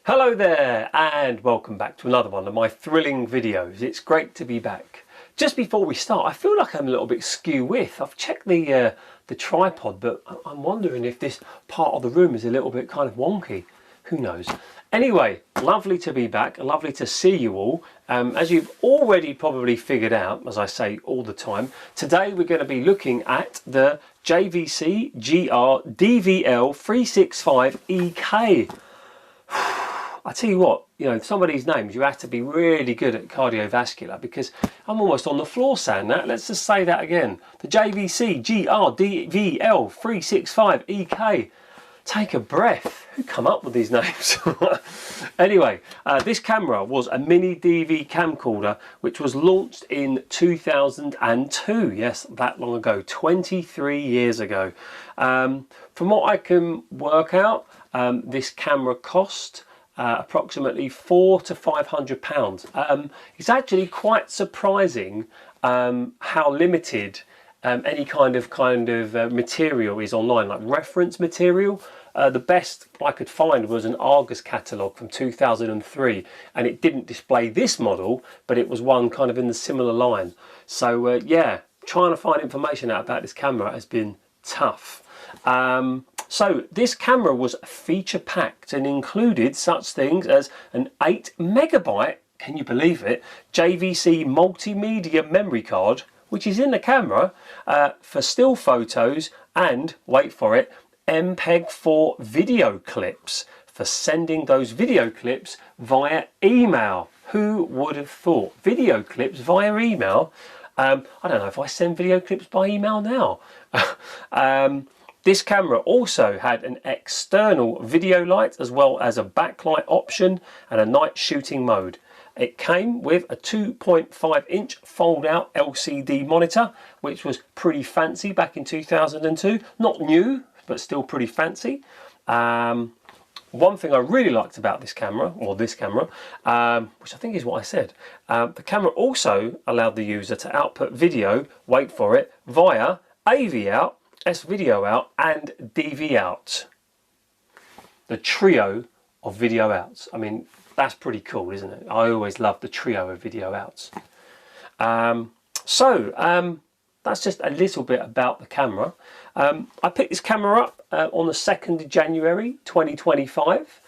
Hello there and welcome back to another one of my thrilling videos. It's great to be back. Just before we start, I feel like I'm a little bit skew width. I've checked the tripod, but I'm wondering if this part of the room is a little bit kind of wonky. Who knows? Anyway, lovely to be back, lovely to see you all. As you've already probably figured out, as I say all the time, today we're going to be looking at the JVC GR-DVL365EK. I tell you what, some of these names you have to be really good at cardiovascular, because I'm almost on the floor saying that. Let's just say that again. The JVC GR-DVL365EK. Take a breath. Who come up with these names? Anyway, this camera was a mini DV camcorder which was launched in 2002. Yes, that long ago, 23 years ago. From what I can work out, this camera cost approximately £400 to £500. It's actually quite surprising how limited any kind of material is online, like reference material. The best I could find was an Argus catalogue from 2003, and it didn't display this model, but it was one kind of in the similar line. So yeah, trying to find information out about this camera has been tough. So this camera was feature packed and included such things as an 8 megabyte, can you believe it, JVC multimedia memory card, which is in the camera for still photos, and wait for it, MPEG-4 video clips for sending those video clips via email. Who would have thought? Video clips via email? I don't know if I send video clips by email now. This camera also had an external video light as well as a backlight option and a night shooting mode. It came with a 2.5-inch fold-out LCD monitor, which was pretty fancy back in 2002. Not new, but still pretty fancy. One thing I really liked about this camera, which I think is what I said, the camera also allowed the user to output video, wait for it, via AV out, S-video out and DV out. The trio of video outs. I mean, that's pretty cool, isn't it? I always love the trio of video outs. That's just a little bit about the camera. I picked this camera up on the 2nd of January 2025,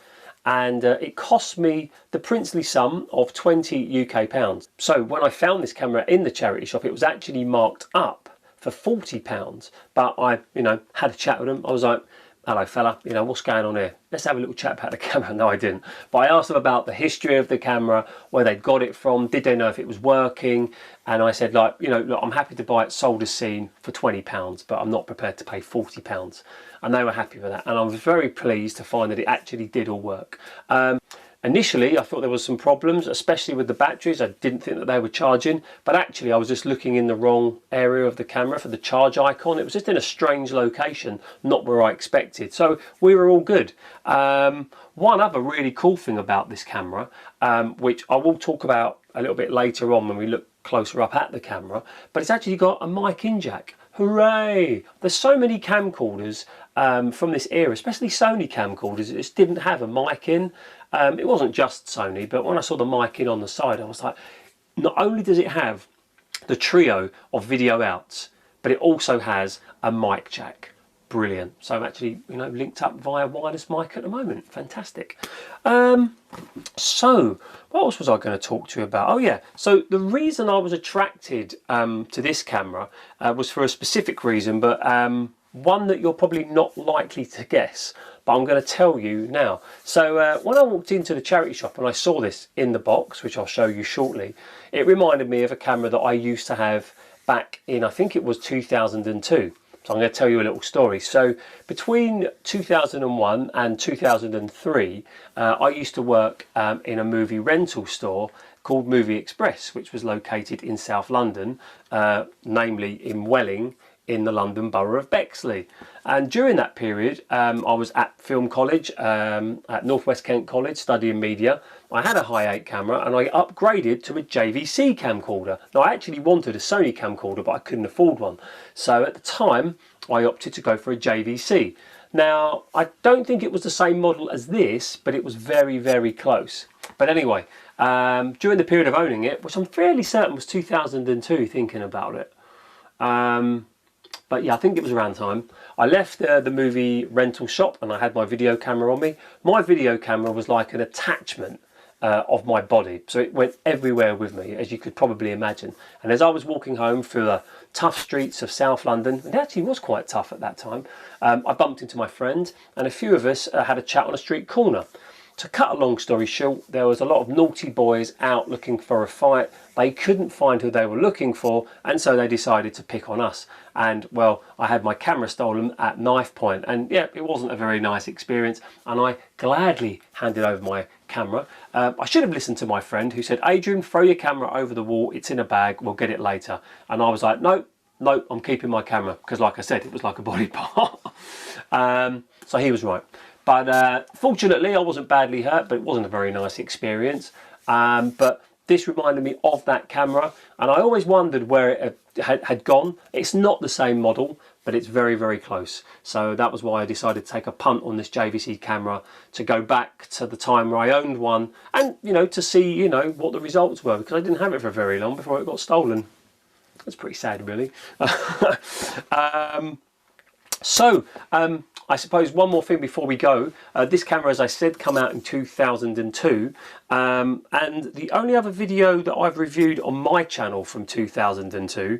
and it cost me the princely sum of 20 UK pounds. So when I found this camera in the charity shop, it was actually marked up for £40, but I had a chat with them. I was like, hello fella, what's going on here? Let's have a little chat about the camera. No, I didn't, but I asked them about the history of the camera, where they got it from, did they know if it was working, and I said, like, look, I'm happy to buy it sold as seen for £20, but I'm not prepared to pay £40, and they were happy with that, and I was very pleased to find that it actually did all work. Initially, I thought there was some problems, especially with the batteries. I didn't think that they were charging, but actually I was just looking in the wrong area of the camera for the charge icon. It was just in a strange location, not where I expected. So we were all good. One other really cool thing about this camera, which I will talk about a little bit later on when we look closer up at the camera, but it's actually got a mic in jack. Hooray! There's so many camcorders from this era, especially Sony camcorders, that just didn't have a mic in. It wasn't just Sony, but when I saw the mic in on the side, I was like, not only does it have the trio of video outs, but it also has a mic jack. Brilliant. So I'm actually, linked up via wireless mic at the moment. Fantastic. So what else was I going to talk to you about? Oh yeah, so the reason I was attracted to this camera was for a specific reason, but one that you're probably not likely to guess, but I'm going to tell you now. So when I walked into the charity shop and I saw this in the box, which I'll show you shortly, it reminded me of a camera that I used to have back in, I think it was 2002. So I'm going to tell you a little story. So between 2001 and 2003, I used to work in a movie rental store called Movie Express, which was located in South London, namely in Welling, in the London borough of Bexley. And during that period, I was at film college, at North West Kent College, studying media. I had a high 8 camera and I upgraded to a JVC camcorder. Now I actually wanted a Sony camcorder, but I couldn't afford one. So at the time, I opted to go for a JVC. Now, I don't think it was the same model as this, but it was very, very close. But anyway, during the period of owning it, which I'm fairly certain was 2002, thinking about it. But yeah, I think it was around time. I left the movie rental shop and I had my video camera on me. My video camera was like an attachment of my body, so it went everywhere with me, as you could probably imagine. And as I was walking home through the tough streets of South London, it actually was quite tough at that time, I bumped into my friend and a few of us had a chat on a street corner. To cut a long story short, there was a lot of naughty boys out looking for a fight. They couldn't find who they were looking for, and so they decided to pick on us. And well, I had my camera stolen at knife point, and yeah, it wasn't a very nice experience, and I gladly handed over my camera. I should have listened to my friend who said, Adrian, throw your camera over the wall, it's in a bag, we'll get it later. And I was like, no, I'm keeping my camera, because like I said, it was like a body part. So he was right. But fortunately, I wasn't badly hurt, but it wasn't a very nice experience. But this reminded me of that camera, and I always wondered where it had gone. It's not the same model, but it's very, very close. So that was why I decided to take a punt on this JVC camera, to go back to the time where I owned one, and to see what the results were, because I didn't have it for very long before it got stolen. That's pretty sad, really. I suppose one more thing before we go. This camera, as I said, came out in 2002, and the only other video that I've reviewed on my channel from 2002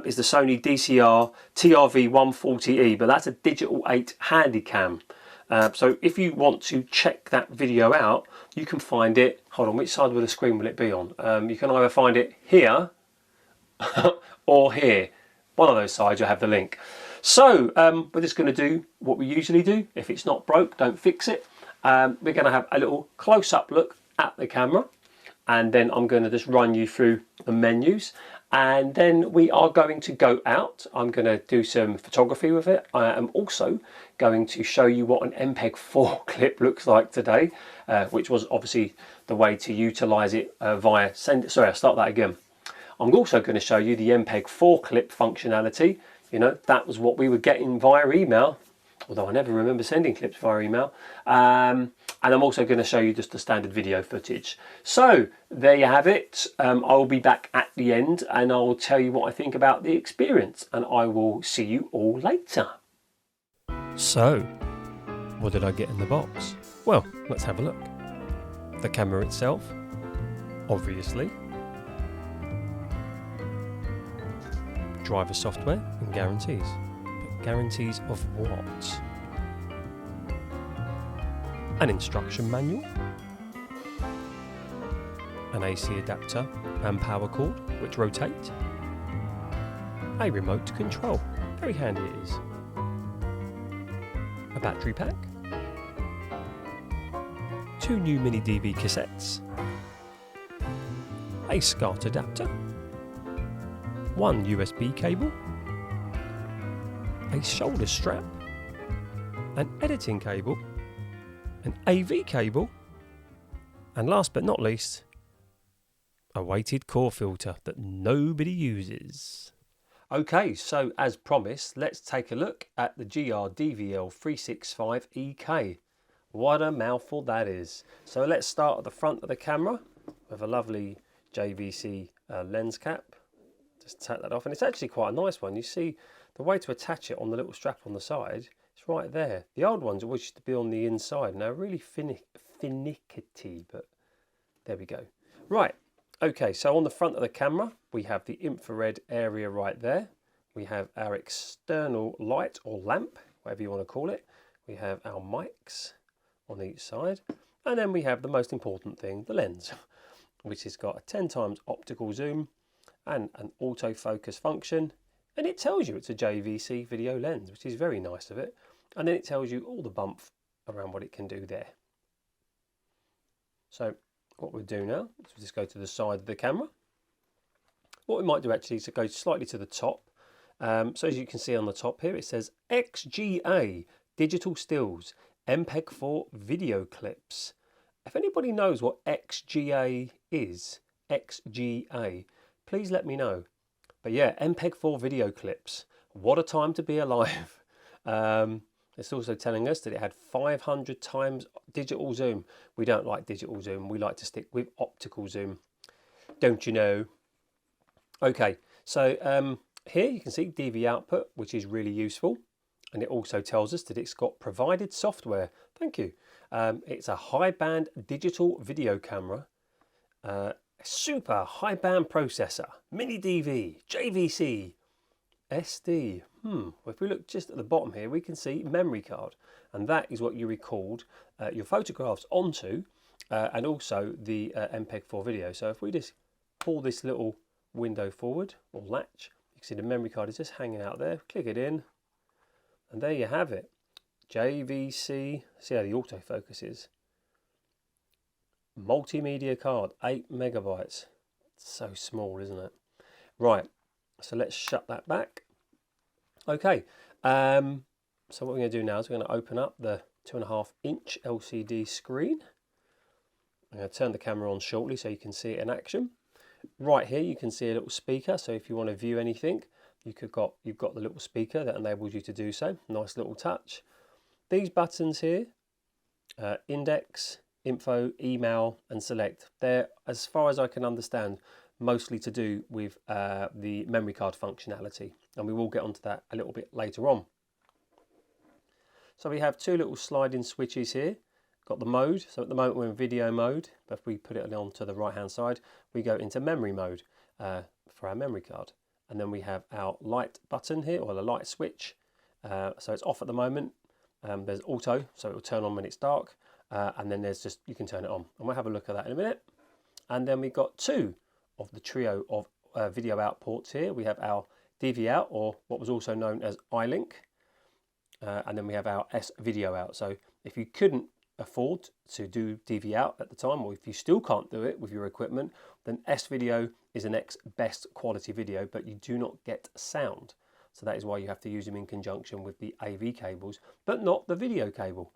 is the Sony DCR TRV140E, but that's a digital 8 Handycam. So if you want to check that video out, you can find it. Hold on, which side of the screen will it be on? You can either find it here or here. One of those sides, you'll have the link. So we're just going to do what we usually do. If it's not broke, don't fix it. We're going to have a little close-up look at the camera, and then I'm going to just run you through the menus, and then we are going to go out. I'm going to do some photography with it. I am also going to show you what an MPEG-4 clip looks like today, which was obviously the way to utilize it via sorry, I'll start that again. I'm also going to show you the MPEG-4 clip functionality. That was what we were getting via email, although I never remember sending clips via email. And I'm also going to show you just the standard video footage. So there you have it. I'll be back at the end and I'll tell you what I think about the experience, and I will see you all later. So, what did I get in the box? Well, let's have a look. The camera itself, obviously. Driver software and guarantees. But guarantees of what? An instruction manual, an AC adapter and power cord which rotate, a remote control, very handy it is, a battery pack, 2 new mini DV cassettes, a SCART adapter, 1 USB cable, a shoulder strap, an editing cable, an AV cable, and last but not least, a weighted core filter that nobody uses. Okay, so as promised, let's take a look at the GR-DVL365EK. What a mouthful that is. So let's start at the front of the camera with a lovely JVC lens cap. Just take that off, and it's actually quite a nice one. You see the way to attach it on the little strap on the side, it's right there. The old ones always used to be on the inside, and they're really finicky, but there we go. Right, okay, so on the front of the camera, we have the infrared area right there. We have our external light or lamp, whatever you want to call it. We have our mics on each side, and then we have the most important thing, the lens, which has got a 10 times optical zoom and an autofocus function, and it tells you it's a JVC video lens, which is very nice of it. And then it tells you all the bump around what it can do there. So what we'll do now is we'll just go to the side of the camera. What we might do actually is to go slightly to the top. So as you can see on the top here, it says XGA digital stills MPEG-4 video clips. If anybody knows what XGA is, XGA, please let me know. But yeah, MPEG-4 video clips. What a time to be alive. It's also telling us that it had 500 times digital zoom. We don't like digital zoom. We like to stick with optical zoom. Don't you know? Okay, so here you can see DV output, which is really useful. And it also tells us that it's got provided software. Thank you. It's a high band digital video camera, super high band processor, mini DV, JVC, SD. If we look just at the bottom here, we can see memory card, and that is what you record your photographs onto, and also the MPEG-4 video. So if we just pull this little window forward or latch, you can see the memory card is just hanging out there. Click it in, and there you have it. JVC. See how the autofocus is. Multimedia card, 8 megabytes. It's so small, isn't it? Right. So let's shut that back. Okay, so what we're going to do now is we're going to open up the 2.5-inch LCD screen. I'm going to turn the camera on shortly so you can see it in action. Right here you can see a little speaker, so if you want to view anything, you've got the little speaker that enables you to do so. Nice little touch. These buttons here, index, info, email and select, they're, as far as I can understand, mostly to do with the memory card functionality, and we will get onto that a little bit later on. So we have two little sliding switches here. Got the mode, so at the moment we're in video mode, but if we put it on to the right hand side, we go into memory mode for our memory card. And then we have our light button here, or the light switch, so it's off at the moment. There's auto, so it will turn on when it's dark, and then there's just, you can turn it on, and we'll have a look at that in a minute. And then we've got two of the trio of video out ports here. We have our DV out, or what was also known as iLink, and then we have our S video out. So if you couldn't afford to do DV out at the time, or if you still can't do it with your equipment, then S video is the next best quality video, but you do not get sound. So that is why you have to use them in conjunction with the AV cables, but not the video cable.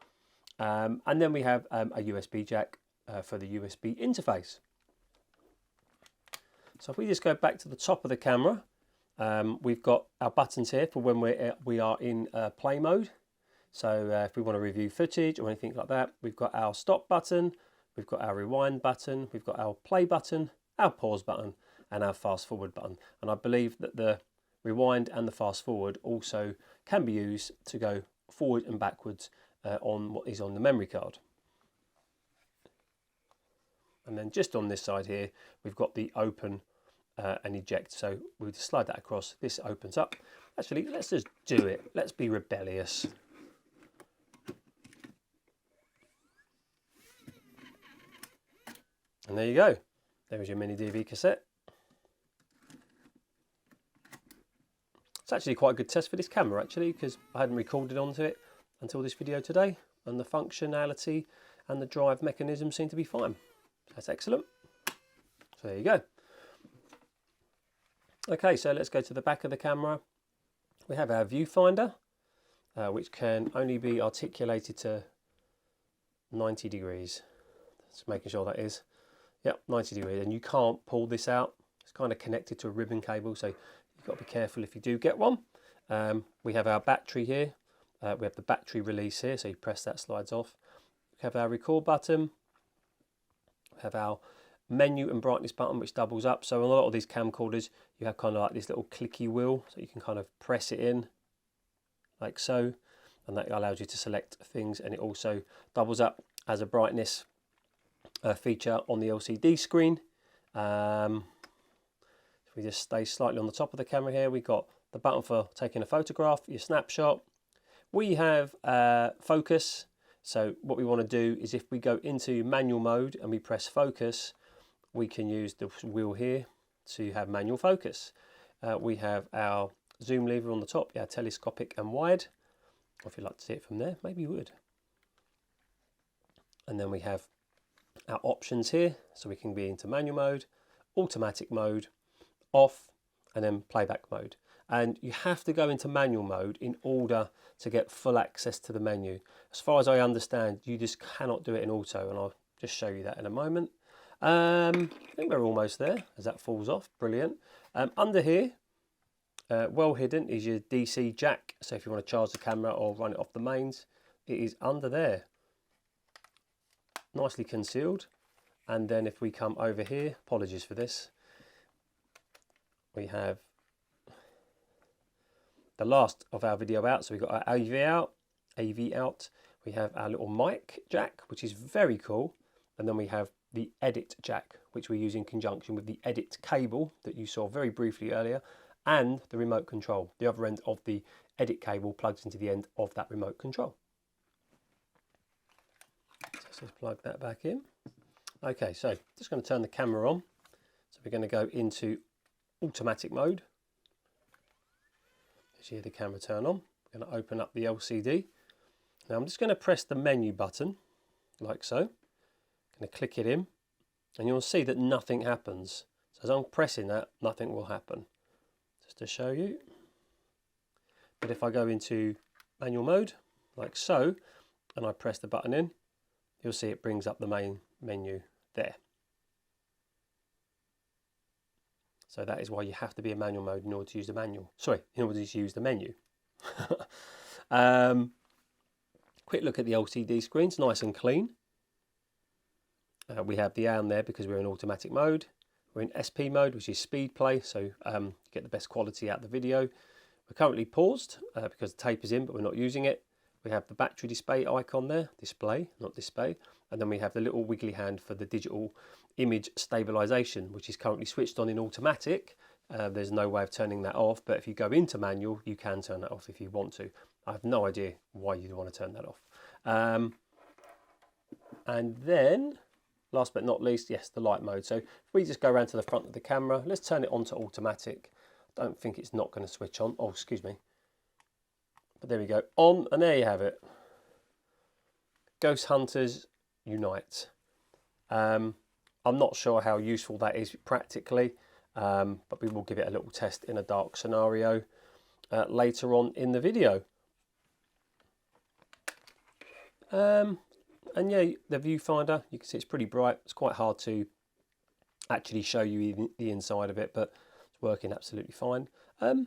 And then we have a USB jack for the USB interface. So if we just go back to the top of the camera, we've got our buttons here for when we are in play mode. So if we want to review footage or anything like that, we've got our stop button, we've got our rewind button, we've got our play button, our pause button and our fast forward button. And I believe that the rewind and the fast forward also can be used to go forward and backwards on what is on the memory card. And then just on this side here, we've got the open and eject. So we'll just slide that across. This opens up. Actually, let's just do it. Let's be rebellious. And there you go. There is your mini DV cassette. It's actually quite a good test for this camera, actually, because I hadn't recorded onto it until this video today, and the functionality and the drive mechanism seem to be fine. That's excellent. So there you go. Okay, so let's go to the back of the camera. We have our viewfinder, which can only be articulated to 90 degrees. Just making sure that is. Yep, 90 degrees, and you can't pull this out. It's kind of connected to a ribbon cable, so you've got to be careful if you do get one. We have our battery here. We have the battery release here, so you press that, slides off. We have our record button. We have our menu and brightness button, which doubles up. So on a lot of these camcorders, you have kind of like this little clicky wheel, so you can kind of press it in like so, and that allows you to select things, and it also doubles up as a brightness feature on the LCD screen. If we just stay slightly on the top of the camera here, we've got the button for taking a photograph, your snapshot. We have focus. So what we want to do is, if we go into manual mode and we press focus, we can use the wheel here to have manual focus. We have our zoom lever on the top, our telescopic and wide. If you'd like to see it from there, maybe you would. And then we have our options here, so we can be into manual mode, automatic mode, off, and then playback mode. And you have to go into manual mode in order to get full access to the menu. As far as I understand, you just cannot do it in auto, and I'll just show you that in a moment. I think we're almost there as that falls off. Brilliant. Under here, Well hidden is your DC jack, so if you want to charge the camera or run it off the mains, it is under there, nicely concealed. And then if we come over here, apologies for this, we have the last of our video out. So we've got our AV out, we have our little mic jack, which is very cool, and then we have the edit jack, which we use in conjunction with the edit cable that you saw very briefly earlier, and the remote control. The other end of the edit cable plugs into the end of that remote control. So let's just plug that back in. Okay, so just going to turn the camera on. So we're going to go into automatic mode. As you hear the camera turn on, we're going to open up the LCD. Now I'm just going to press the menu button, like so. Going to click it in, and you'll see that nothing happens. So as I'm pressing that, nothing will happen. Just to show you. But if I go into manual mode, like so, and I press the button in, you'll see it brings up the main menu there. So that is why you have to be in manual mode in order to use the manual. Sorry, in order to use the menu. Quick look at the LCD screen, it's nice and clean. We have the AM there because we're in automatic mode. We're in SP mode, which is speed play, so get the best quality out of the video. We're currently paused because the tape is in, but we're not using it. We have the battery display icon there, display, not display. And then we have the little wiggly hand for the digital image stabilisation, which is currently switched on in automatic. There's no way of turning that off, but if you go into manual, you can turn that off if you want to. I have no idea why you'd want to turn that off. And then, last but not least, yes, the light mode. So if we just go around to the front of the camera, let's turn it on to automatic. I don't think it's not going to switch on. Oh, excuse me. But there we go, on, and there you have it. Ghost Hunters Unite. I'm not sure how useful that is practically, but we will give it a little test in a dark scenario later on in the video. And yeah, the viewfinder, you can see it's pretty bright. It's quite hard to actually show you the inside of it, but it's working absolutely fine. But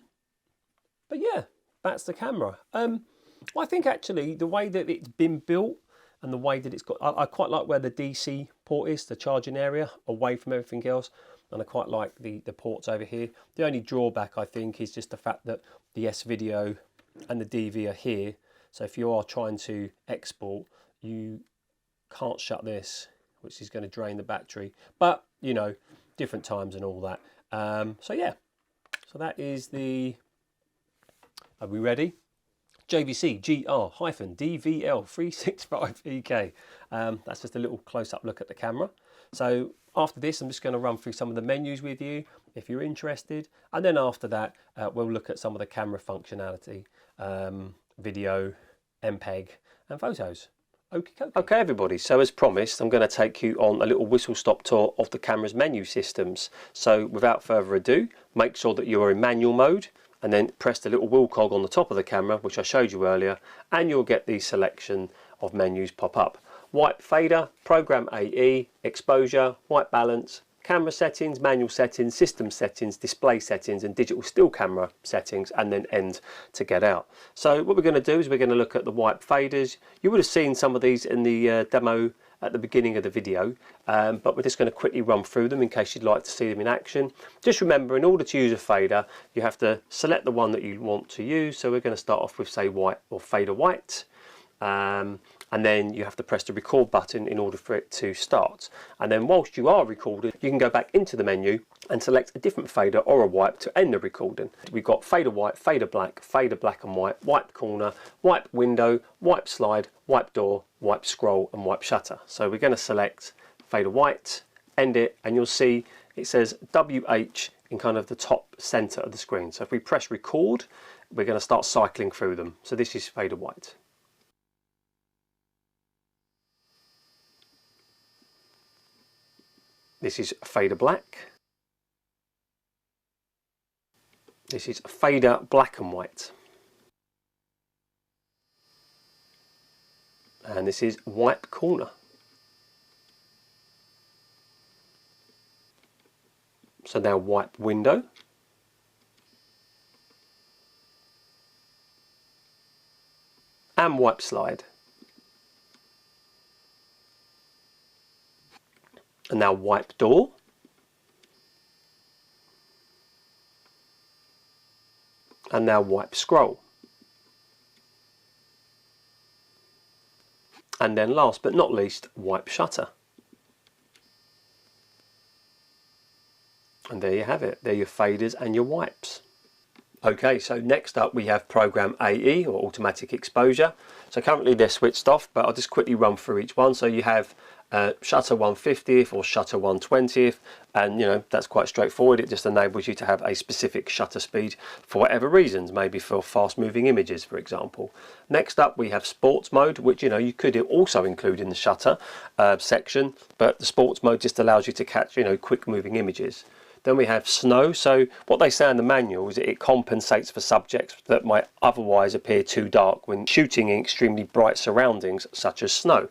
yeah, that's the camera. I think actually the way that it's been built and the way that it's got, I quite like where the DC port is, the charging area, away from everything else. And I quite like the ports over here. The only drawback, I think, is just the fact that the S-Video and the DV are here. So if you are trying to export, you can't shut this, which is going to drain the battery. But, you know, different times and all that. So yeah, so that is are we ready? JVC GR-DVL365EK. That's just a little close-up look at the camera. So after this, I'm just going to run through some of the menus with you if you're interested. And then after that, we'll look at some of the camera functionality, video, MPEG and photos. Okay everybody, so as promised, I'm going to take you on a little whistle-stop tour of the camera's menu systems. So without further ado, make sure that you're in manual mode, and then press the little wheel cog on the top of the camera, which I showed you earlier, and you'll get the selection of menus pop up. White fader, program AE, exposure, white balance, camera settings, manual settings, system settings, display settings, and digital still camera settings, and then end to get out. So what we're going to do is we're going to look at the white faders. You would have seen some of these in the demo at the beginning of the video, but we're just going to quickly run through them in case you'd like to see them in action. Just remember, in order to use a fader, you have to select the one that you want to use. So we're going to start off with, say, white or fader white. And then you have to press the record button in order for it to start. And then whilst you are recording, you can go back into the menu and select a different fader or a wipe to end the recording. We've got fader white, fader black and white, wipe corner, wipe window, wipe slide, wipe door, wipe scroll and wipe shutter. So we're going to select fader white, end it, and you'll see it says WH in kind of the top center of the screen. So if we press record, we're going to start cycling through them. So this is fader white. This is fader black. This is fader black and white. And this is wipe corner. So now wipe window. and wipe slide. And now wipe door. And now wipe scroll. And then last but not least, wipe shutter. And there you have it. They're your faders and your wipes. Okay, so next up we have program AE, or automatic exposure. So currently they're switched off, but I'll just quickly run through each one. So you have shutter 1/50th or shutter 1/20th, and you know, that's quite straightforward. It just enables you to have a specific shutter speed for whatever reasons, maybe for fast moving images, for example. Next up we have sports mode, which you know you could also include in the shutter section, but the sports mode just allows you to catch, you know, quick moving images. Then we have snow. So what they say in the manual is that it compensates for subjects that might otherwise appear too dark when shooting in extremely bright surroundings such as snow.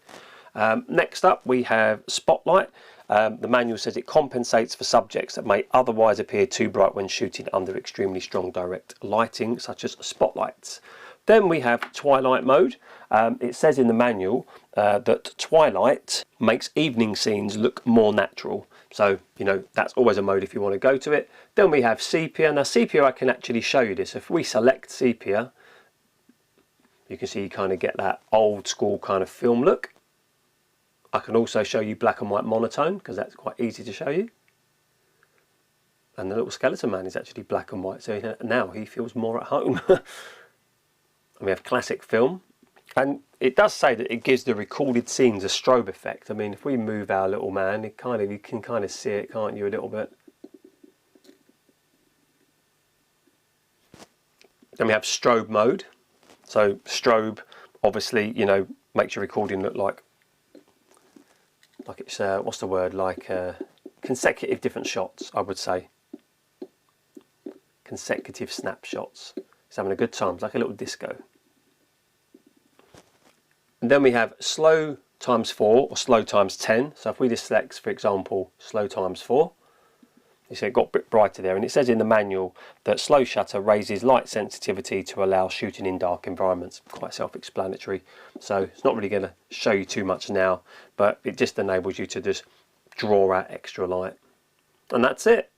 Next up we have spotlight. The manual says it compensates for subjects that may otherwise appear too bright when shooting under extremely strong direct lighting such as spotlights. Then we have twilight mode. It says in the manual that twilight makes evening scenes look more natural. So, you know, that's always a mode if you want to go to it. Then we have sepia. Now sepia, I can actually show you this. If we select sepia, you can see you kind of get that old school kind of film look. I can also show you black and white monotone because that's quite easy to show you. And the little skeleton man is actually black and white, so now he feels more at home. And we have classic film. And it does say that it gives the recorded scenes a strobe effect. I mean, if we move our little man, you can kind of see it, can't you, a little bit? Then we have strobe mode. So strobe, obviously, you know, makes your recording look like it's what's the word? Like consecutive different shots, I would say. Consecutive snapshots. It's having a good time. It's like a little disco. And then we have slow ×4 or slow ×10. So if we just select, for example, slow ×4, you see it got a bit brighter there. And it says in the manual that slow shutter raises light sensitivity to allow shooting in dark environments. Quite self-explanatory. So it's not really going to show you too much now, but it just enables you to just draw out extra light. And that's it.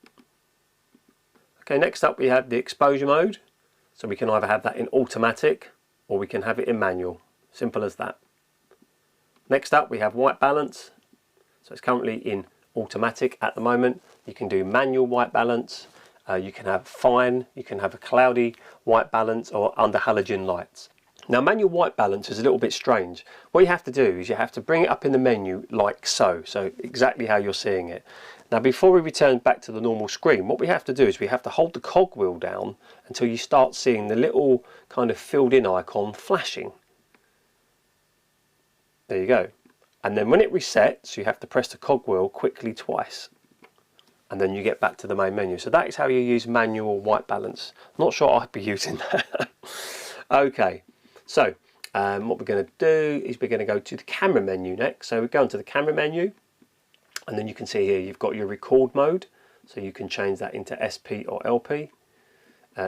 Okay, next up we have the exposure mode. So we can either have that in automatic or we can have it in manual. Simple as that. Next up we have white balance. So it's currently in automatic at the moment. You can do manual white balance, you can have fine, you can have a cloudy white balance or under halogen lights. Now manual white balance is a little bit strange. What you have to do is you have to bring it up in the menu like so. So exactly how you're seeing it. Now before we return back to the normal screen, what we have to do is we have to hold the cogwheel down until you start seeing the little kind of filled in icon flashing. There you go. And then when it resets, you have to press the cogwheel quickly twice. And then you get back to the main menu. So that is how you use manual white balance. Not sure I'd be using that. Okay, so what we're going to do is we're going to go to the camera menu next. So we go into the camera menu. And then you can see here you've got your record mode. So you can change that into SP or LP.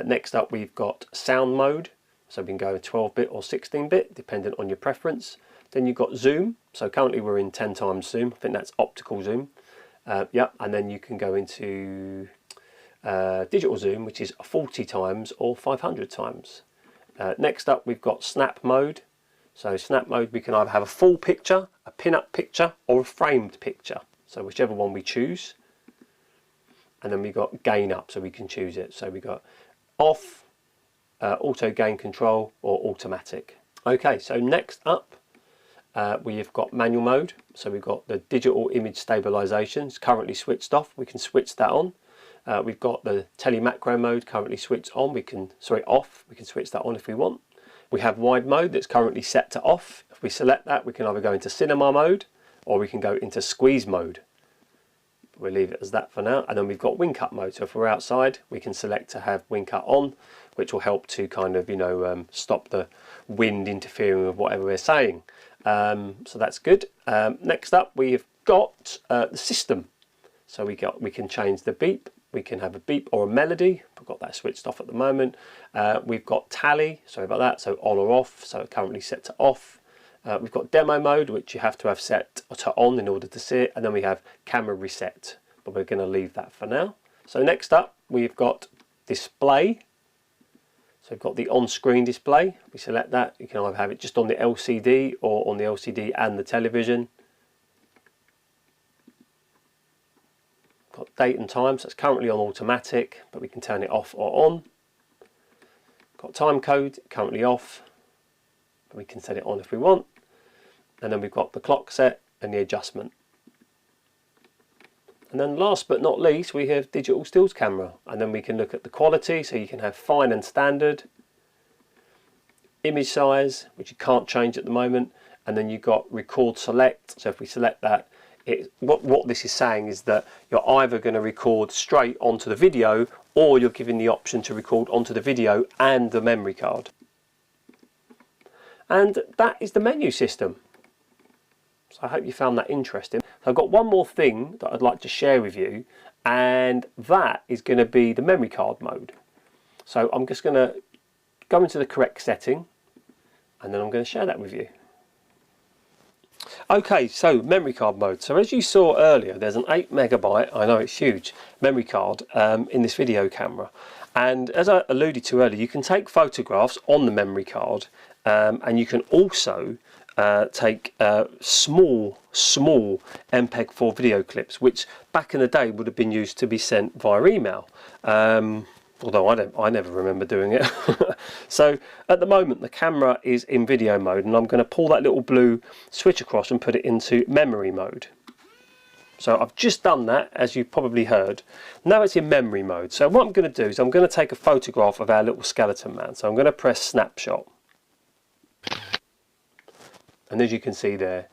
Next up we've got sound mode. So we can go 12-bit or 16-bit depending on your preference. Then you've got zoom. So currently we're in 10 times zoom. I think that's optical zoom. Yeah, and then you can go into digital zoom, which is 40 times or 500 times. Next up we've got snap mode. So snap mode, we can either have a full picture, a pin-up picture or a framed picture. So whichever one we choose. And then we've got gain up, so we can choose it. So we've got off, auto gain control or automatic. Okay, so next up we've got manual mode. So we've got the digital image stabilisation. It's currently switched off. We can switch that on. We've got the telemacro mode currently switched on. Off. We can switch that on if we want. We have wide mode that's currently set to off. If we select that, we can either go into cinema mode or we can go into squeeze mode. We'll leave it as that for now. And then we've got wing cut mode. So if we're outside, we can select to have wing cut on, which will help to kind of, you know, stop the wind interfering with whatever we're saying. So that's good. Next up we've got the system. So we can change the beep we can have a beep or a melody. I've got that switched off at the moment. We've got tally, sorry about that, so on or off, so currently set to off. We've got demo mode, which you have to have set to on in order to see it, and then we have camera reset, but we're going to leave that for now. So next up, we've got display. So we've got the on-screen display. We select that. You can either have it just on the LCD or on the LCD and the television. Got date and time, so it's currently on automatic, but we can turn it off or on. Got time code, currently off, but we can set it on if we want. And then we've got the clock set and the adjustment. And then last but not least, we have digital stills camera, and then we can look at the quality, so you can have fine and standard, image size, which you can't change at the moment, and then you've got record select. So if we select that, what this is saying is that you're either going to record straight onto the video, or you're given the option to record onto the video and the memory card. And that is the menu system. So I hope you found that interesting. So I've got one more thing that I'd like to share with you, and that is going to be the memory card mode. So I'm just going to go into the correct setting, and then I'm going to share that with you. Okay, so memory card mode. So as you saw earlier, there's an 8 megabyte, I know it's huge, memory card in this video camera. And as I alluded to earlier, you can take photographs on the memory card, and you can also take small MPEG-4 video clips, which back in the day would have been used to be sent via email. Although I never remember doing it. So at the moment the camera is in video mode, and I'm going to pull that little blue switch across and put it into memory mode. So I've just done that, as you've probably heard. Now it's in memory mode. So what I'm going to do is I'm going to take a photograph of our little skeleton man. So I'm going to press snapshot. And as you can see there,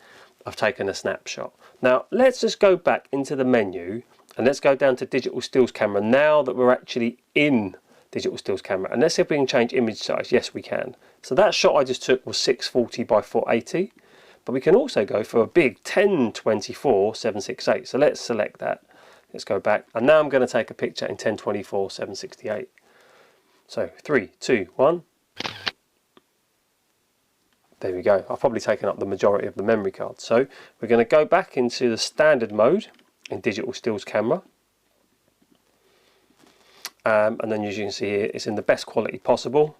I've taken a snapshot. Now let's just go back into the menu, and let's go down to digital stills camera now that we're actually in digital stills camera, and let's see if we can change image size. Yes, we can. So that shot I just took was 640 by 480, but we can also go for a big 1024 768. So let's select that. Let's go back, and now I'm going to take a picture in 1024 768. So 3, 2, 1. There we go. I've probably taken up the majority of the memory card. So we're going to go back into the standard mode in digital stills camera, and then as you can see here, it's in the best quality possible.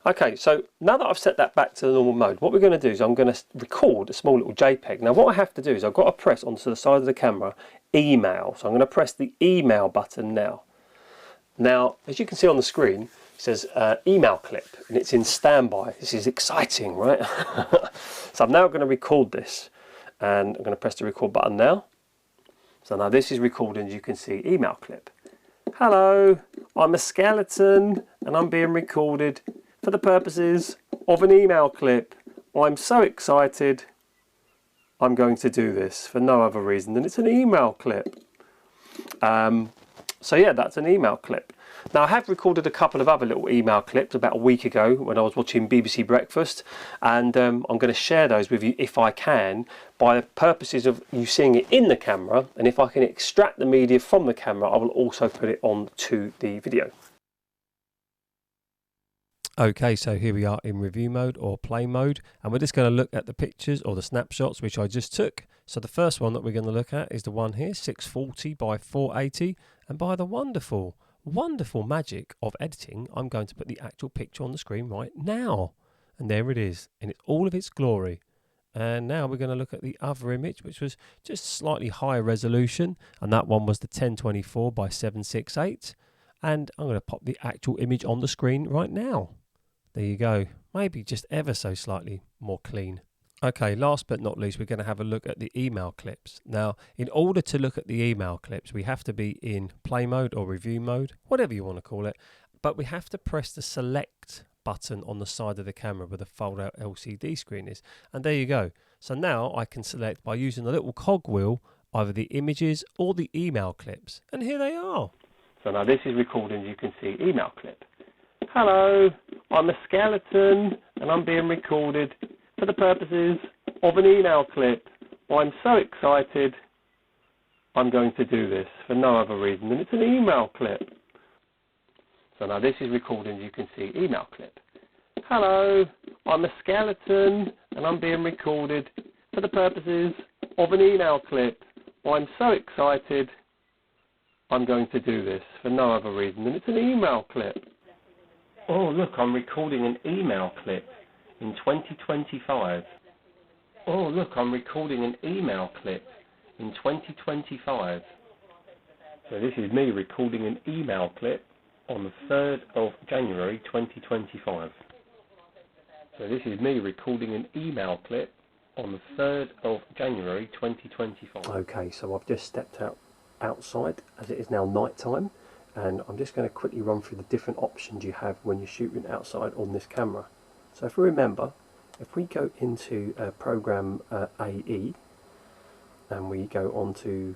Okay, so now that I've set that back to the normal mode, what we're going to do is I'm going to record a small little JPEG. Now what I have to do is I've got to press onto the side of the camera email. So I'm going to press the email button now. Now as you can see on the screen, it says email clip, and it's in standby. This is exciting, right? So I'm now going to record this, and I'm going to press the record button now. So now this is recording, as you can see, email clip. Hello, I'm a skeleton and I'm being recorded for the purposes of an email clip. I'm so excited. I'm going to do this for no other reason than it's an email clip. So yeah, that's an email clip. Now I have recorded a couple of other little email clips about a week ago when I was watching BBC Breakfast, and I'm going to share those with you if I can, by the purposes of you seeing it in the camera, and if I can extract the media from the camera I will also put it on to the video. Okay, so here we are in review mode or play mode, and we're just going to look at the pictures or the snapshots which I just took. So the first one that we're going to look at is the one here, 640 by 480, and by the wonderful magic of editing, I'm going to put the actual picture on the screen right now. And there it is, in all of its glory. And now we're going to look at the other image, which was just slightly higher resolution, and that one was the 1024 by 768. And I'm going to pop the actual image on the screen right now. There you go. Maybe just ever so slightly more clean. Okay, last but not least, we're going to have a look at the email clips. Now, in order to look at the email clips, we have to be in play mode or review mode, whatever you want to call it, but we have to press the select button on the side of the camera where the fold-out LCD screen is. And there you go. So now I can select by using the little cogwheel either the images or the email clips. And here they are. So now this is recording, you can see email clip. Hello, I'm a skeleton and I'm being recorded for the purposes of an email clip. I'm so excited. I'm going to do this for no other reason than it's an email clip. So now this is recording, you can see email clip. Hello, I'm a skeleton and I'm being recorded for the purposes of an email clip. I'm so excited, I'm going to do this for no other reason than it's an email clip. Oh look, I'm recording an email clip in 2025. Oh look, I'm recording an email clip in 2025. So this is me recording an email clip on the 3rd of January 2025. So this is me recording an email clip on the 3rd of January 2025. Okay, so I've just stepped outside as it is now night time, and I'm just going to quickly run through the different options you have when you're shooting outside on this camera. So if we remember, if we go into program AE and we go on to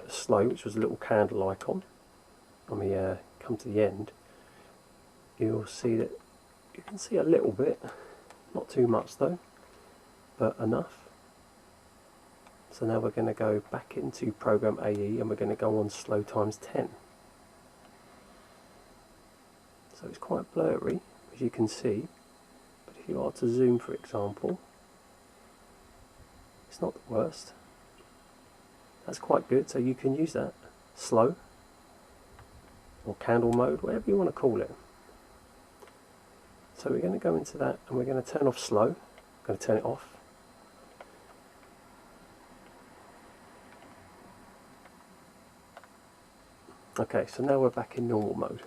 slow, which was a little candle icon, and we come to the end, you'll see that you can see a little bit, not too much though, but enough. So now we're going to go back into program AE and we're going to go on slow times 10. So it's quite blurry, as you can see, but if you are to zoom, for example, it's not the worst. That's quite good, so you can use that slow or candle mode, whatever you want to call it. So we're going to go into that and we're going to turn off slow. I'm going to turn it off. Okay, so now we're back in normal mode.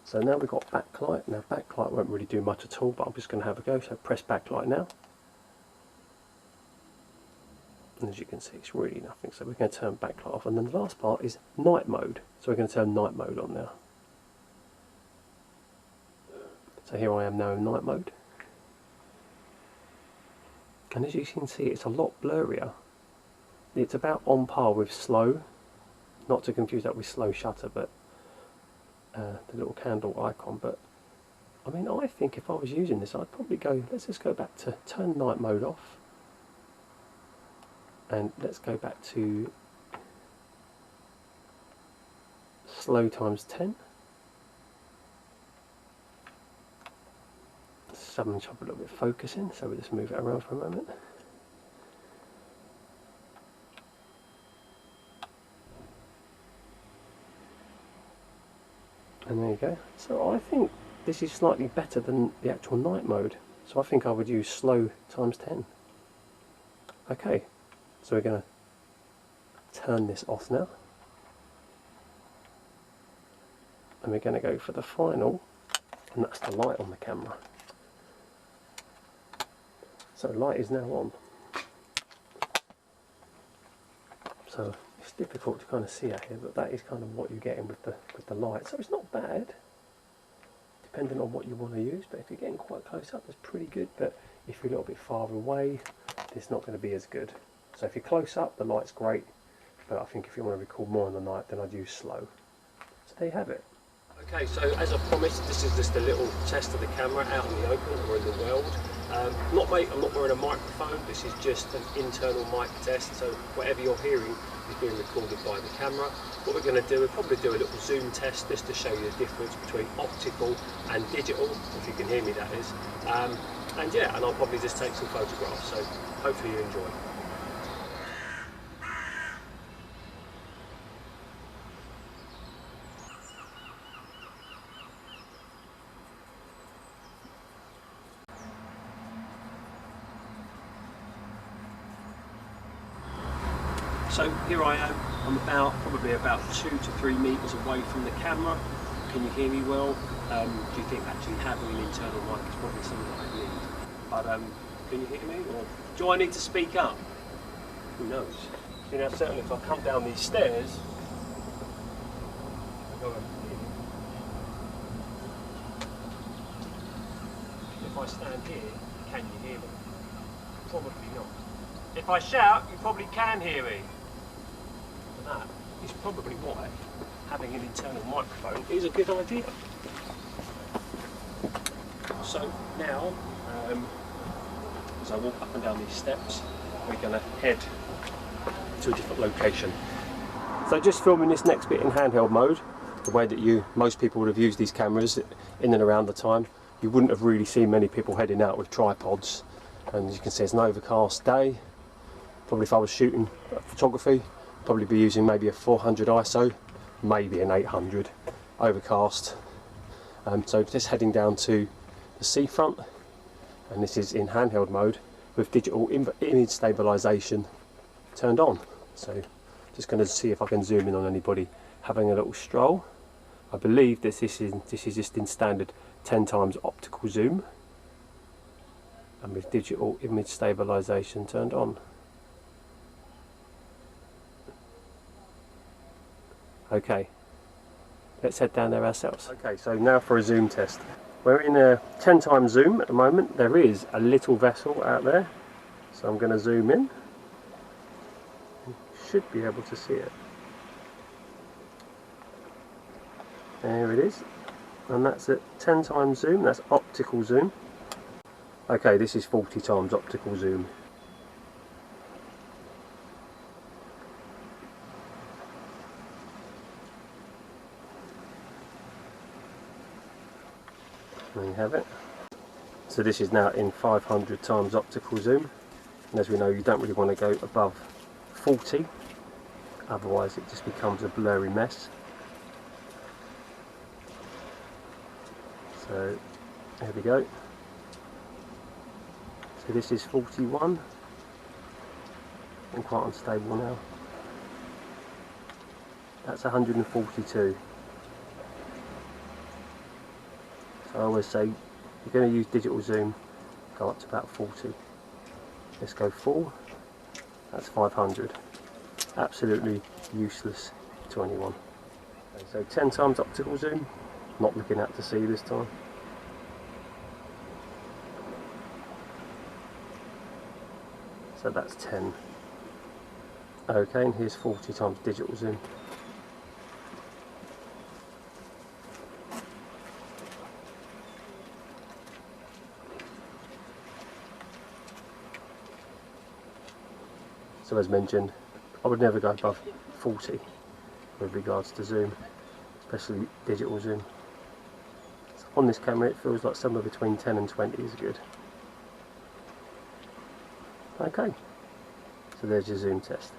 So now we've got backlight. Now backlight won't really do much at all, but I'm just going to have a go. So press backlight now. And as you can see, it's really nothing. So we're going to turn backlight off. And then the last part is night mode. So we're going to turn night mode on now. So here I am now in night mode. And as you can see, it's a lot blurrier. It's about on par with slow. Not to confuse that with slow shutter, but the little candle icon. But I mean, I think if I was using this, I'd probably go, let's just go back to turn night mode off. And let's go back to slow times 10. Just having trouble a little bit focusing, so we'll just move it around for a moment. And there you go. So I think this is slightly better than the actual night mode. So I think I would use slow times 10. Okay, so we're going to turn this off now. And we're going to go for the final, and that's the light on the camera. So light is now on. So it's difficult to kind of see out here, but that is kind of what you're getting with the light. So it's not bad, depending on what you want to use. But if you're getting quite close up, that's pretty good. But if you're a little bit farther away, it's not going to be as good. So if you're close up, the light's great. But I think if you want to record more in the night, then I'd use slow. So there you have it. Okay, so as I promised, this is just a little test of the camera out in the open or in the world. I'm not wearing a microphone, this is just an internal mic test, so whatever you're hearing is being recorded by the camera. What we're going to do, we'll probably do a little zoom test just to show you the difference between optical and digital, if you can hear me that is. And yeah, and I'll probably just take some photographs, so hopefully you enjoy. So here I am, I'm probably about 2 to 3 meters away from the camera. Can you hear me well? Do you think actually having an internal mic is probably something that I need? But can you hear me? Or do I need to speak up? Who knows? You know, certainly if I come down these stairs, I go over here. If I stand here, can you hear me? Probably not. If I shout, you probably can hear me. That is probably why having an internal microphone is a good idea. So now, as I walk up and down these steps, we're going to head to a different location. So just filming this next bit in handheld mode, the way that most people would have used these cameras in and around the time, you wouldn't have really seen many people heading out with tripods. And as you can see, it's an overcast day. Probably if I was shooting photography, probably be using maybe a 400 ISO, maybe an 800, overcast. So just heading down to the seafront, and this is in handheld mode with digital image stabilisation turned on. So just going to see if I can zoom in on anybody having a little stroll. I believe this is just in standard 10 times optical zoom and with digital image stabilisation turned on. Okay, let's head down there ourselves. Okay, so now for a zoom test. We're in a 10 times zoom at the moment. There is a little vessel out there, so I'm going to zoom in. You should be able to see it. There it is, and that's at 10 times zoom, that's optical zoom. Okay, this is 40 times optical zoom. There you have it. So this is now in 500 times optical zoom, and as we know, you don't really want to go above 40, otherwise it just becomes a blurry mess. So there we go. So this is 41, and quite unstable now. That's 142. So I always say, if you're going to use digital zoom, go up to about 40. Let's go full. That's 500. Absolutely useless to anyone. Okay, so 10 times optical zoom. Not looking out to sea this time. So that's 10. Okay, and here's 40 times digital zoom. So as mentioned, I would never go above 40 with regards to zoom, especially digital zoom. So on this camera it feels like somewhere between 10 and 20 is good. Okay, so there's your zoom test.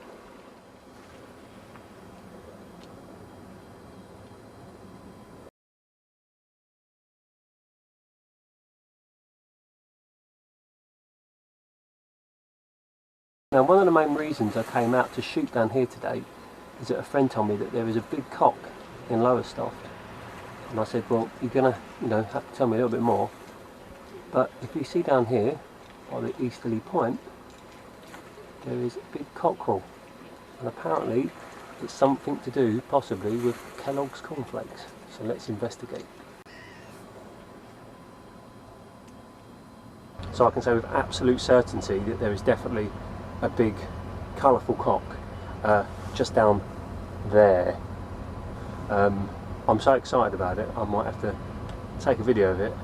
Now, one of the main reasons I came out to shoot down here today is that a friend told me that there is a big cock in Lowestoft, and I said, well, you're gonna, have to tell me a little bit more. But if you see down here by the easterly point, there is a big cockerel, and apparently it's something to do possibly with Kellogg's cornflakes. So let's investigate. So I can say with absolute certainty that there is definitely a big colourful cock just down there. I'm so excited about it, I might have to take a video of it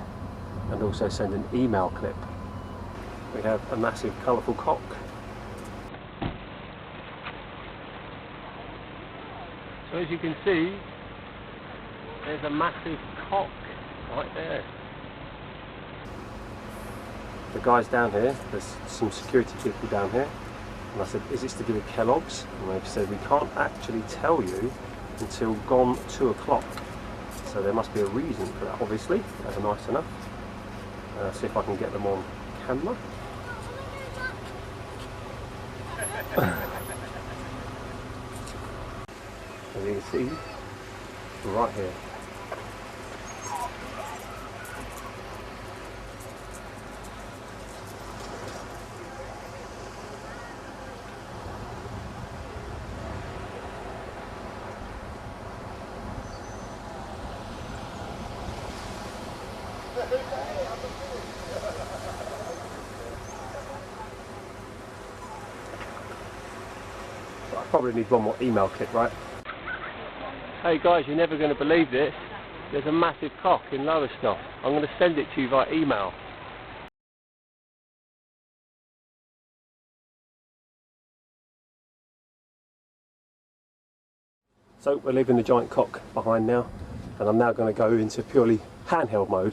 and also send an email clip. We have a massive colourful cock. So as you can see, there's a massive cock right there. The guys down here, there's some security people down here, and I said, is this to do with Kellogg's? And they've said, we can't actually tell you until gone 2 o'clock. So there must be a reason for that, obviously. That's nice enough. See if I can get them on camera. As you can see, right here. I probably need one more email clip, right? Hey guys, you're never going to believe this. There's a massive cock in Lowestoft. I'm going to send it to you via email. So we're leaving the giant cock behind now, and I'm now going to go into purely handheld mode,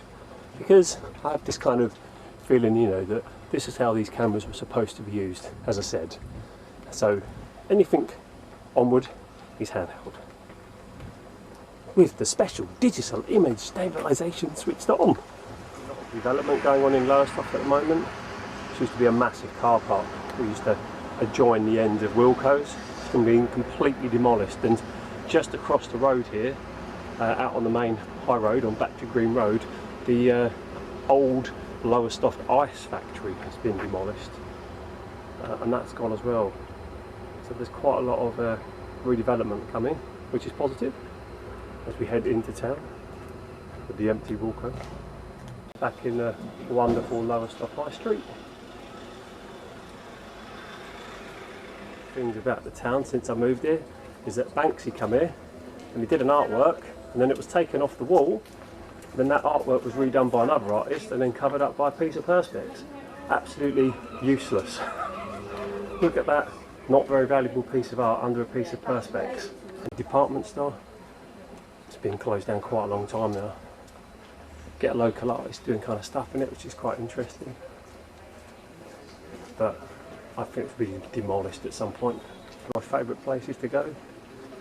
because I have this kind of feeling, you know, that this is how these cameras were supposed to be used, as I said. So anything onward is handheld, with the special digital image stabilisation switched on. A lot of development going on in Lowestoft at the moment. This used to be a massive car park. We used to adjoin the end of Wilco's. It's been completely demolished, and just across the road here, out on the main high road on Battery Green Road, the old Lowestoft ice factory has been demolished, and that's gone as well. So there's quite a lot of redevelopment coming, which is positive as we head into town with the empty Wilco back in the wonderful Lowestoft High Street. Things about the town since I moved here is that Banksy come here and he did an artwork, and then it was taken off the wall, then that artwork was redone by another artist and then covered up by a piece of perspex. Absolutely useless. Look at that, not very valuable piece of art under a piece of perspex. Department store, it's been closed down quite a long time now. Get a local artist doing kind of stuff in it, which is quite interesting, but I think it's really demolished at some point. My favourite places to go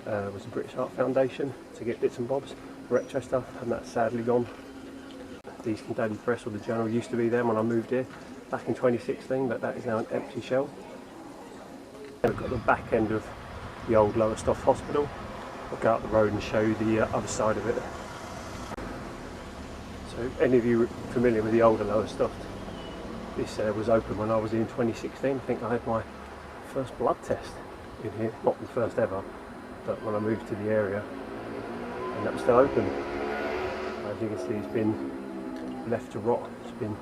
was the British Art Foundation to get bits and bobs, retro stuff, and that's sadly gone. The Eastern Daily Press or the Journal used to be there when I moved here back in 2016, but that is now an empty shell. We've got the back end of the old Lowestoft Hospital. I'll go out the road and show you the other side of it. So any of you familiar with the older Lowestoft, this was open when I was in 2016. I think I had my first blood test in here, not the first ever, but when I moved to the area, and that was still open. As you can see, it's been left to rot. It's been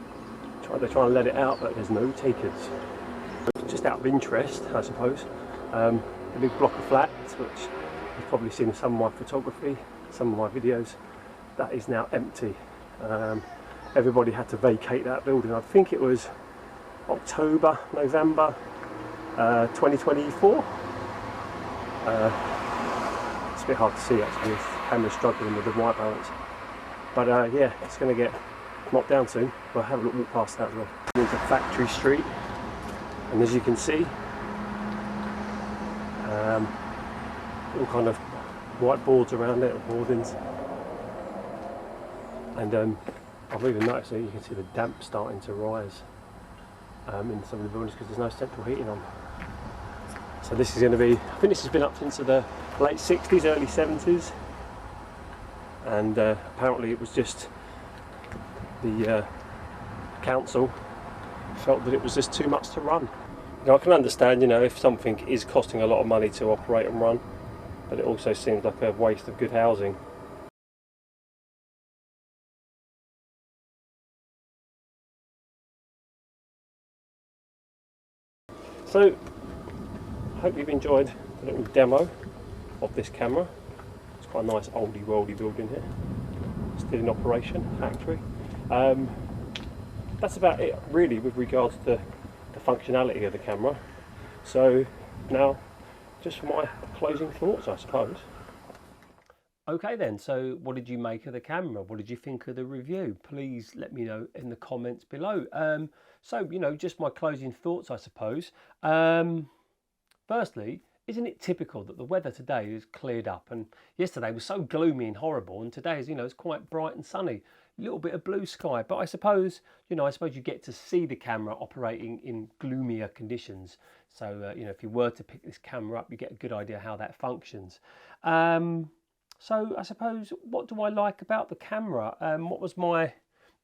they're trying to let it out, but there's no takers. Just out of interest, I suppose, a big block of flats, which you've probably seen in some of my photography, some of my videos, that is now empty. Everybody had to vacate that building. I think it was October, November 2024. It's a bit hard to see actually, with camera struggling with the white balance. But yeah, it's going to get knocked down soon. We'll have a look walk past that as well. Into Factory Street, and as you can see, all kind of white boards around it, or boardings. And I've even noticed that you can see the damp starting to rise in some of the buildings because there's no central heating on. So this is going to be, I think this has been up since the late 60s, early 70s, and apparently it was just the council felt that it was just too much to run. Now I can understand, you know, if something is costing a lot of money to operate and run, but it also seems like a waste of good housing. So, I hope you've enjoyed the little demo of this camera. It's quite a nice oldie worldy building here. Still in operation, factory. That's about it really with regards to the functionality of the camera. So now, just for my closing thoughts, I suppose. Okay then, so what did you make of the camera? What did you think of the review? Please let me know in the comments below. So, you know, just my closing thoughts, I suppose. Firstly, isn't it typical that the weather today is cleared up, and yesterday was so gloomy and horrible, and today is, you know, it's quite bright and sunny, a little bit of blue sky. But I suppose, you know, you get to see the camera operating in gloomier conditions. So, you know, if you were to pick this camera up, you get a good idea how that functions. So I suppose, what do I like about the camera? What was my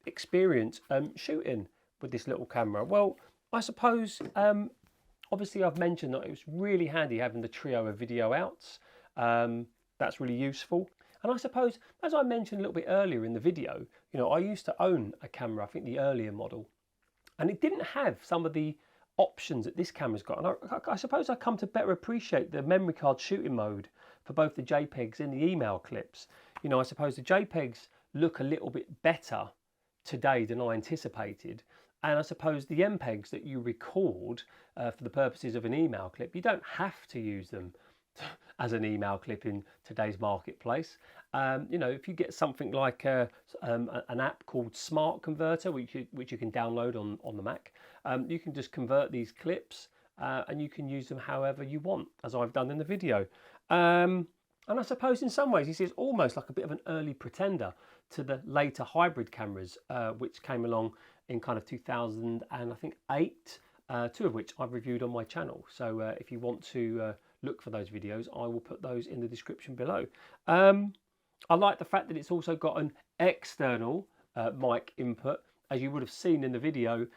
experience shooting with this little camera? Well, I suppose, obviously I've mentioned that it was really handy having the trio of video outs. That's really useful. And I suppose, as I mentioned a little bit earlier in the video, you know, I used to own a camera, I think the earlier model, and it didn't have some of the options that this camera's got. And I suppose I've come to better appreciate the memory card shooting mode for both the JPEGs and the email clips. You know, I suppose the JPEGs look a little bit better today than I anticipated. And I suppose the MPEGs that you record for the purposes of an email clip, you don't have to use them as an email clip in today's marketplace. You know, if you get something like an app called Smart Converter, which you can download on the Mac, you can just convert these clips and you can use them however you want, as I've done in the video. And I suppose in some ways this is almost like a bit of an early pretender to the later hybrid cameras, which came along in kind of 2008, two of which I've reviewed on my channel. So if you want to look for those videos, I will put those in the description below. I like the fact that it's also got an external mic input. As you would have seen in the video,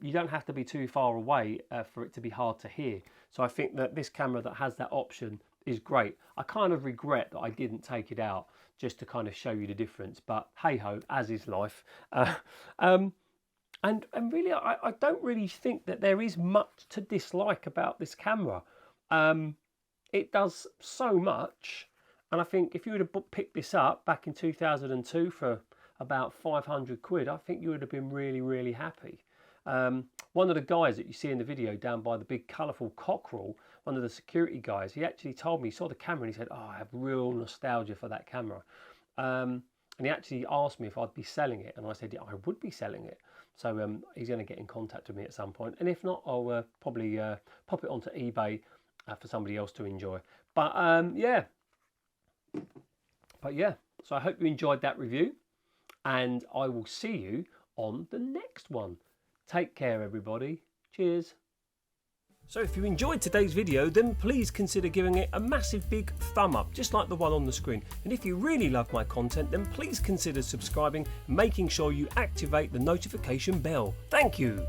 you don't have to be too far away for it to be hard to hear. So I think that this camera that has that option is great. I kind of regret that I didn't take it out just to kind of show you the difference, but hey ho, as is life. And really, I don't really think that there is much to dislike about this camera. It does so much, and I think if you would have picked this up back in 2002 for about 500 quid, I think you would have been really, really happy. One of the guys that you see in the video down by the big colourful Cockerel, one of the security guys, he actually told me, he saw the camera and he said, oh, I have real nostalgia for that camera. And he actually asked me if I'd be selling it, and I said, yeah, I would be selling it. So he's going to get in contact with me at some point, and if not, I'll probably pop it onto eBay for somebody else to enjoy. But yeah, so I hope you enjoyed that review, and I will see you on the next one. Take care, everybody. Cheers. So if you enjoyed today's video, then please consider giving it a massive big thumb up, just like the one on the screen. And if you really love my content, then please consider subscribing and making sure you activate the notification bell. Thank you.